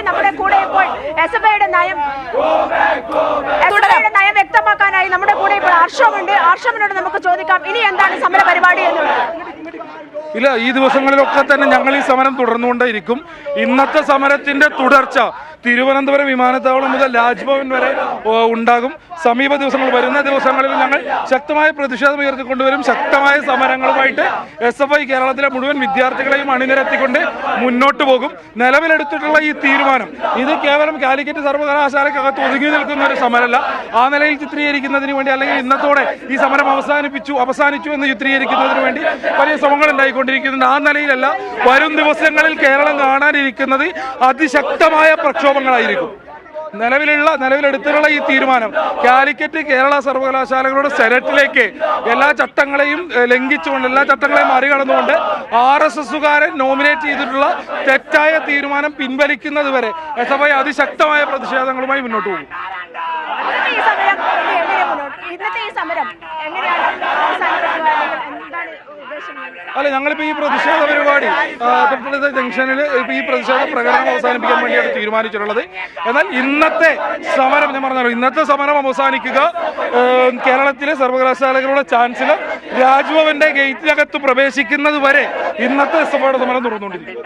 നമ്മുടെ കൂടെ ഇപ്പോൾ എസ്എഫ്ഐയുടെ നയം വ്യക്തമാക്കാനായി നമ്മുടെ കൂടെ ഇപ്പോൾ ആർഷമുണ്ട്. ആർഷമിനോട് നമുക്ക് ചോദിക്കാം ഇനി എന്താണ് സമര പരിപാടി എന്നുള്ളത്. ഇല്ല, ഈ ദിവസങ്ങളിലൊക്കെ തന്നെ ഞങ്ങൾ ഈ സമരം തുടർന്നുകൊണ്ടേയിരിക്കും. ഇന്നത്തെ സമരത്തിന്റെ തുടർച്ച തിരുവനന്തപുരം വിമാനത്താവളം മുതൽ രാജ്ഭവൻ വരെ ഉണ്ടാകും. സമീപ ദിവസങ്ങൾ വരുന്ന ദിവസങ്ങളിൽ ഞങ്ങൾ ശക്തമായ പ്രതിഷേധം ഉയർത്തിക്കൊണ്ടുവരും. ശക്തമായ സമരങ്ങളുമായിട്ട് SFI കേരളത്തിലെ മുഴുവൻ വിദ്യാർത്ഥികളെയും അണിനിരത്തിക്കൊണ്ട് മുന്നോട്ട് പോകും. നിലവിലെടുത്തിട്ടുള്ള ഈ തീരുമാനം ഇത് കേവലം കാലിക്കറ്റ് സർവകലാശാലയ്ക്കകത്ത് ഒതുങ്ങി നിൽക്കുന്ന ഒരു സമരമല്ല. ആ നിലയിൽ ചിത്രീകരിക്കുന്നതിന് വേണ്ടി അല്ലെങ്കിൽ ഇന്നത്തോടെ ഈ സമരം അവസാനിച്ചു എന്ന് ചിത്രീകരിക്കുന്നതിന് വേണ്ടി വലിയ ശ്രമങ്ങൾ ഉണ്ടായിക്കൊണ്ടിരിക്കുന്നുണ്ട്. ആ നിലയിലല്ല, വരും ദിവസങ്ങളിൽ കേരളം കാണാനിരിക്കുന്നത് അതിശക്തമായ പ്രക്ഷോഭങ്ങളായിരിക്കും. നിലവിലെടുത്തിട്ടുള്ള ഈ തീരുമാനം കാലിക്കറ്റ് കേരള സർവകലാശാലകളുടെ സെനറ്റിലേക്ക് എല്ലാ ചട്ടങ്ങളെയും ലംഘിച്ചുകൊണ്ട്, എല്ലാ ചട്ടങ്ങളെയും മറികടന്നുകൊണ്ട് RSSകാരെ നോമിനേറ്റ് ചെയ്തിട്ടുള്ള തെറ്റായ തീരുമാനം പിൻവലിക്കുന്നത് വരെ SFI അതിശക്തമായ പ്രതിഷേധങ്ങളുമായി മുന്നോട്ട് പോകും. അല്ല, ഞങ്ങളിപ്പോൾ ഈ പ്രതിഷേധ പരിപാടി തൊട്ടടുത്ത ജംഗ്ഷനിൽ ഇപ്പോൾ ഈ പ്രതിഷേധ പ്രകടനം അവസാനിപ്പിക്കാൻ വേണ്ടിയാണ് തീരുമാനിച്ചിട്ടുള്ളത്. എന്നാൽ ഇന്നത്തെ സമരം, ഞാൻ പറഞ്ഞല്ലോ, ഇന്നത്തെ സമരം അവസാനിക്കുക കേരളത്തിലെ സർവകലാശാലകളുടെ ചാൻസലർ രാജ്ഭവന്റെ ഗേറ്റിനകത്ത് പ്രവേശിക്കുന്നത് വരെ ഇന്നത്തെ സമരം തുടർന്നുകൊണ്ടിരിക്കും.